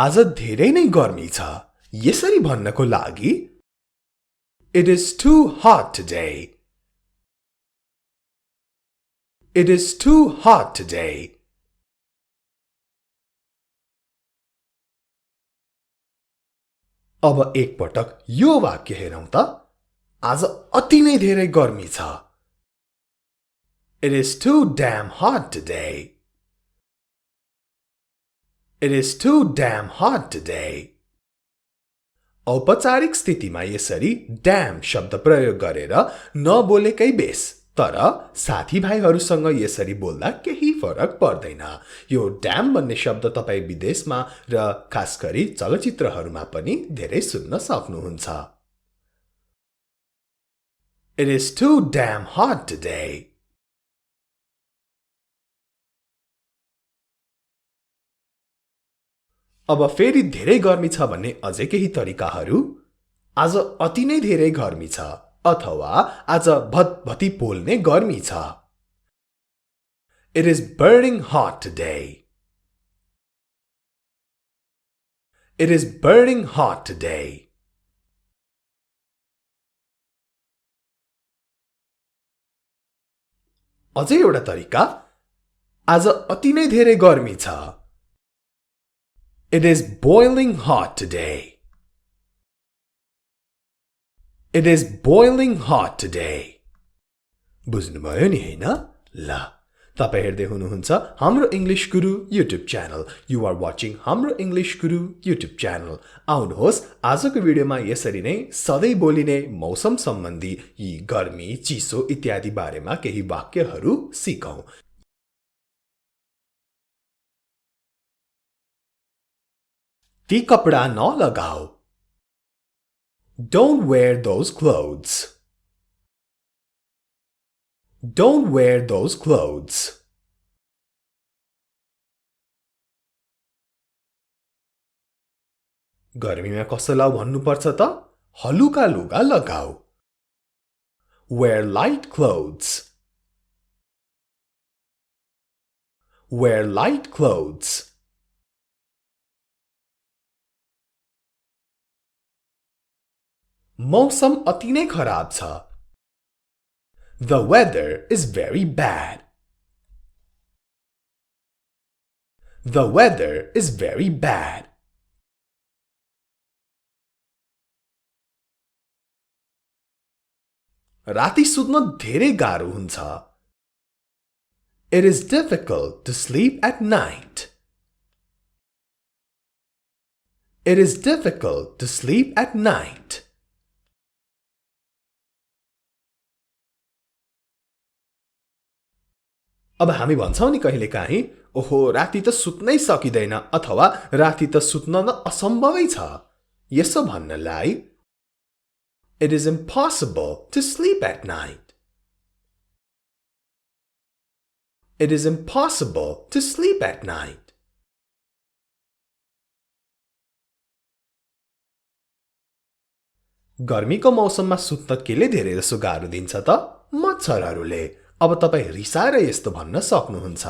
आज धेरै नै गर्मी छ यसरी भन्नको लागि It is too hot today. It is too hot today. अब एक पटक यो वाक्य हेरौं त आज अति नै धेरै गर्मी छ It is too damn hot today. It is too damn hot today. औपचारिक स्थितिमा यसरी damn शब्द प्रयोग गरेर नबोलेकै बेस तर साथीभाइहरूसँग यसरी बोल्दा केही फरक पर्दैन यो damn भन्ने शब्द तपाई विदेशमा र खास गरी चलचित्रहरूमा पनि धेरै सुन्न सक्नुहुन्छ It is too damn hot today. अब फेरि धेरै गर्मी छ भन्ने अझै केही तरिकाहरू आज अति नै धेरै गर्मी छ अथवा आज भतभती पोल्ने गर्मी छ It is burning hot today. It is burning hot today. अझै एउटा तरिका आज अति नै धेरै गर्मी छ It is boiling hot today. It is boiling hot today. बुझ्नुभयो नि हैन ल तपाई हेर्दै हुनुहुन्छ हाम्रो English Guru YouTube channel You are watching Hamro English Guru YouTube channel आउनुहोस् आजको भिडियोमा यसरी नै सधैं बोलिने मौसम सम्बन्धी यी गर्मी चिसो इत्यादि बारेमा केही वाक्यहरू सिकौं ती कपडा नलगाऊ Don't wear those clothes. Don't wear those clothes. गर्मीमा कसलाई भन्नुपर्छ त हलुका लुगा लगाऊ Wear light clothes. Wear light clothes. मौसम अति नै खराब छ The weather is very bad. The weather is very bad. राति सुत्न धेरै गाह्रो हुन्छ It is difficult to sleep at night. It is difficult to sleep at night. अब हामी भन्छौं नि कहिलेकाहीँ ओहो राति त सुत्नै सकिदैन अथवा राति त सुत्न न असम्भवै छ यसो भन्नलाई It is impossible to sleep at night. It is impossible to sleep at night. गर्मीको मौसममा सुत्न केले धेरै जसो गाह्रो दिन्छ त मच्छरहरूले अब तपाई रिसाएर यस्तो भन्न सक्नुहुन्छ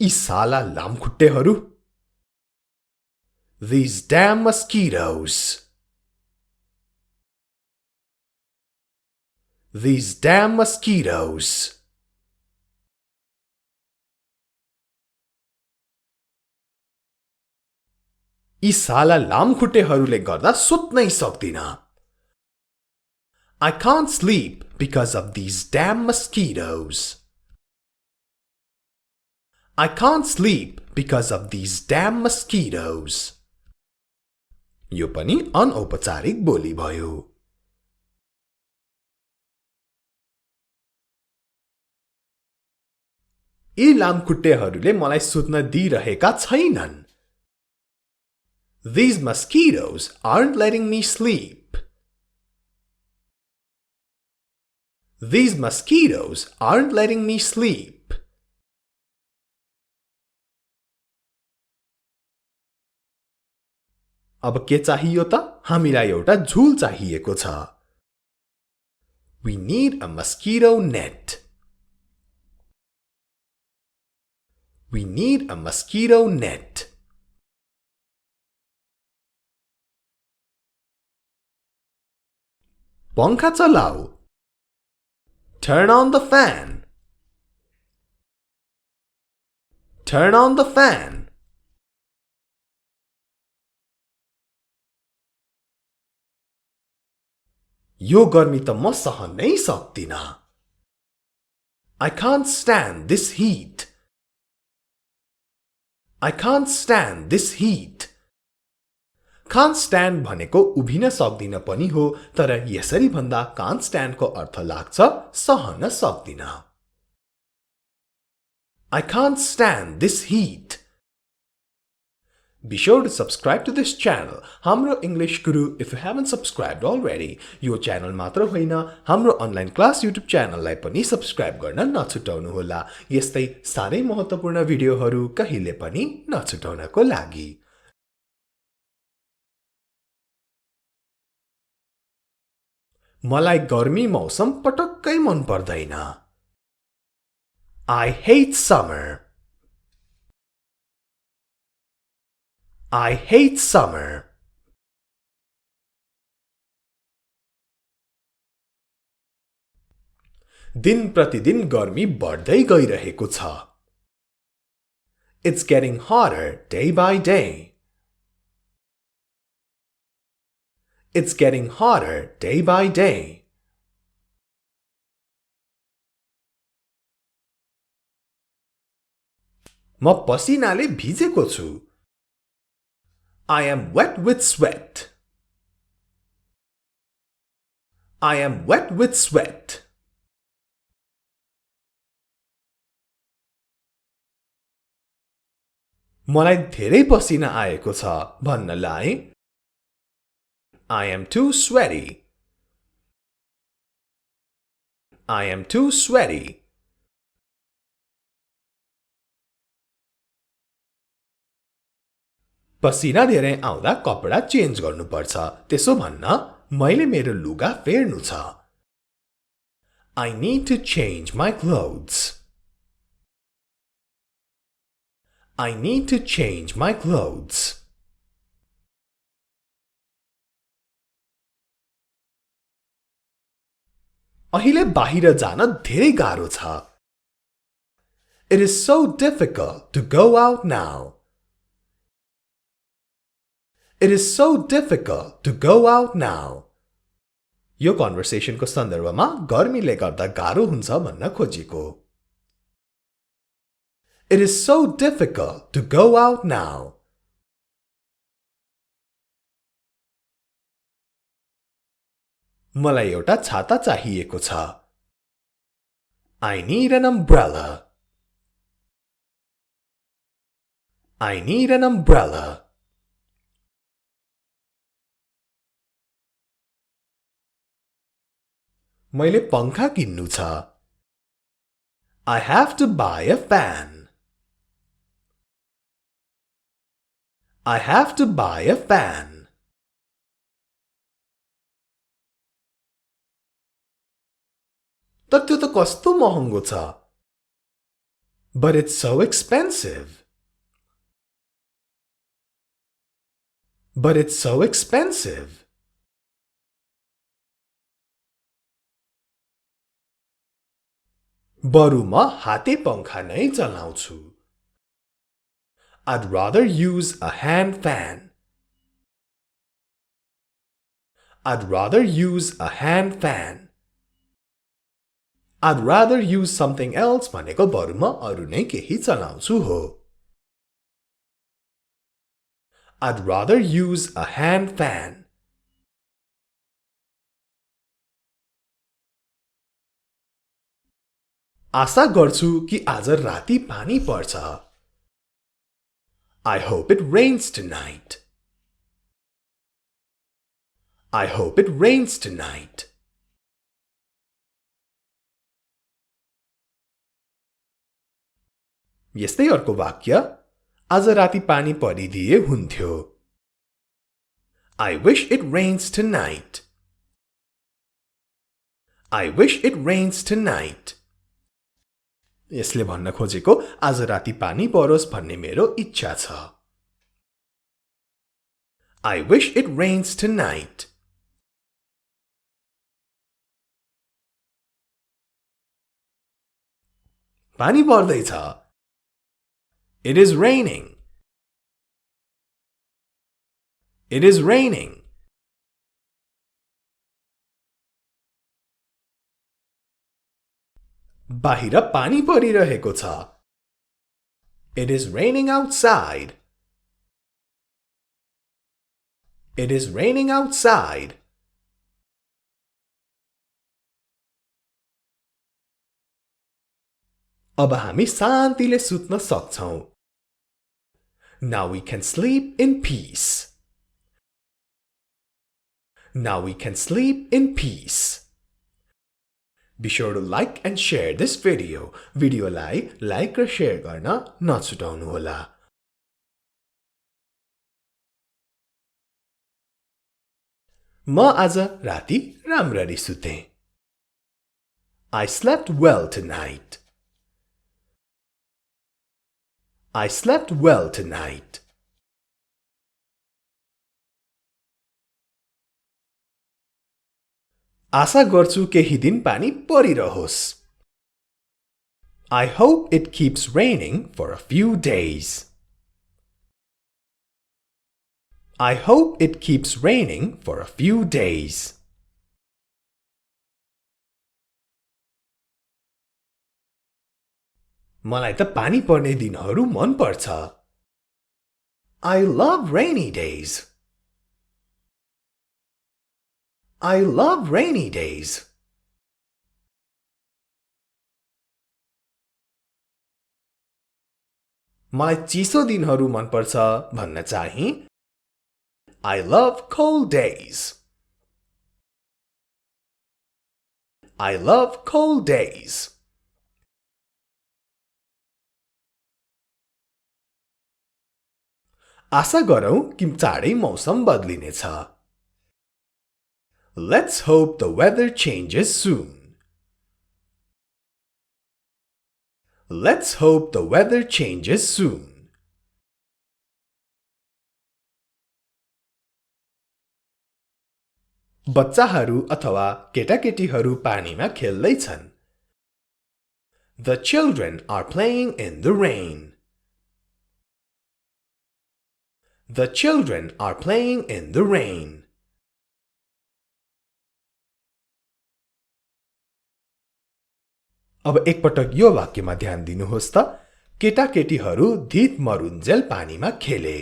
यी साला लामखुट्टेहरू These damn mosquitoes. These damn mosquitoes. यी साला लामखुट्टेहरूले गर्दा सुत्नै सक्दिन I can't sleep because of these damn mosquitoes. I can't sleep because of these damn mosquitoes. यो पनि अनौपचारिक बोली भयो यी लामखुट्टेहरूले मलाई सुत्न दिइरहेका छैनन् These mosquitoes aren't letting me sleep. These mosquitoes aren't letting me sleep. अब के चाहियो त हामीलाई एउटा झुल चाहिएको छ We need a mosquito net. We need a mosquito net. पंखा चलाऊ Turn on the fan Turn on the fan यो गर्मी त म सहनै सक्दिन I can't stand this heat I can't stand this heat Can't stand भनेको उभिन सक्दिन पनि हो तर यसरी भन्दा can't stand को अर्थ लाग्छ सहन सक्दिन I can't stand this heat Be sure to subscribe to this channel, Hamro English Guru, if you haven't subscribed already. यो channel मात्र होइन, हाम्रो online class YouTube channel लाई पनि subscribe गर्न नछुटाउनुहोला। यस्तै सारै महत्त्वपूर्ण भिडियोहरू कहिले पनि नछुटाउनको लागि। मलाई गर्मी मौसम पटक्कै मन पर्दैन। I hate summer. I hate summer. दिन प्रतिदिन गर्मी बढ्दै गइरहेको छ It's getting hotter day by day. It's getting hotter day by day. म पसिनाले भिजेको छु I am wet with sweat. I am wet with sweat. मलाई धेरै पसिना आएको छ भन्नलाई I am too sweaty. I am too sweaty. पसिना धेरै आउँदा कपडा चेन्ज गर्नुपर्छ त्यसो भन्न मैले मेरो लुगा फेर्नु छ I need to change my clothes. I need to change my clothes. अहिले बाहिर जान धेरै गाह्रो छ It is so difficult to go out now. It is so difficult to go out now. यो conversation को सन्दर्भमा गर्मीले गर्दा गाह्रो हुन्छ भन्न खोजेको It is so difficult to go out now. मलाई एउटा छाता चाहिएको छ I need an umbrella. I need an umbrella. मैले पंखा किन्नु छ I have to buy a fan. I have to buy a fan. तर त्यो त कस्तो महँगो छ But it's so expensive. But it's so expensive. बरु म हाते पंखा नै चलाउँछु I'd rather use a hand fan. I'd rather use a hand fan. I'd rather use something else भनेको बरु म अरु नै केही चलाउँछु हो I'd rather use a hand fan. आशा गर्छु कि आज राति पानी पर्छ I hope it rains tonight. I hope it rains tonight. यस्तै अर्को वाक्य आज राति पानी परिदिए हुन्थ्यो I wish it rains tonight. I wish it rains tonight. यसले भन्न खोजेको आज राति पानी परोस् भन्ने मेरो इच्छा छ I wish it rains tonight. पानी पर्दैछ. It is raining. It is raining. बाहिर पानी परिरहेको छ. It is raining outside. It is raining outside. अब हामी शान्तिले सुत्न सक्छौं. Now we can sleep in peace. Now we can sleep in peace. Be sure to like and share this video. भिडियोलाई लाइक र शेयर गर्न नछुटाउनुहोला. म आज राति राम्ररी सुते. I slept well tonight. I slept well tonight. आशा गर्छु केही दिन पानी परिरहोस्. I hope it keeps raining for a few days. I hope it keeps raining for a few days. मलाई त पानी पर्ने दिनहरू मन पर्छ. I love rainy days. I love rainy days. मलाई चिसो दिनहरू मन पर्छ भन्न चाहिँ I love cold days. I love cold days. आशा गरौं कि चाँडै मौसम बदलिनेछ. Let's hope the weather changes soon. Let's hope the weather changes soon. बच्चाहरू अथवा केटाकेटीहरू पानीमा खेल्दैछन्. The children are playing in the rain. The children are playing in the rain. अब एकपटक यो वाक्यमा ध्यान दिनुहोस् त. केटाकेटीहरू धित मरुन्जेल पानीमा खेले.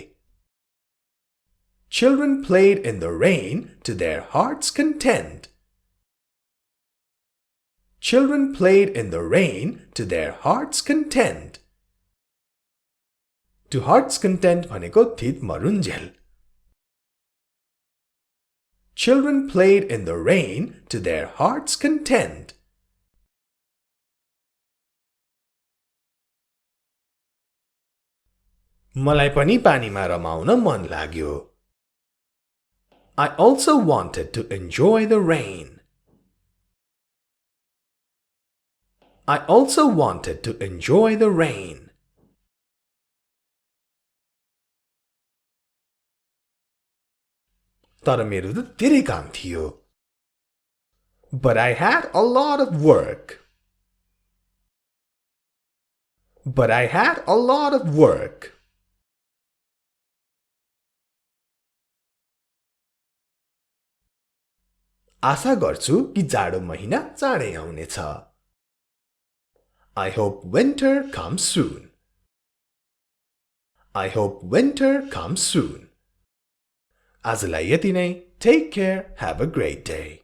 Children played in the rain to their heart's content. Children played in the rain to their heart's content. To heart's content भनेको धित मरुन्जेल. Children played in the rain to their heart's content. मलाई पनि पानीमा रमाउन मन लाग्यो. I also wanted to enjoy the rain. I also wanted to enjoy the rain. तर मेरो त धेरै काम थियो. But I had a lot of work. But I had a lot of work. आशा गर्छु कि जाडो महिना चाँडै आउनेछ. I hope winter comes soon. I hope winter comes soon. आजलाई यति नै. Take care. Have a great day.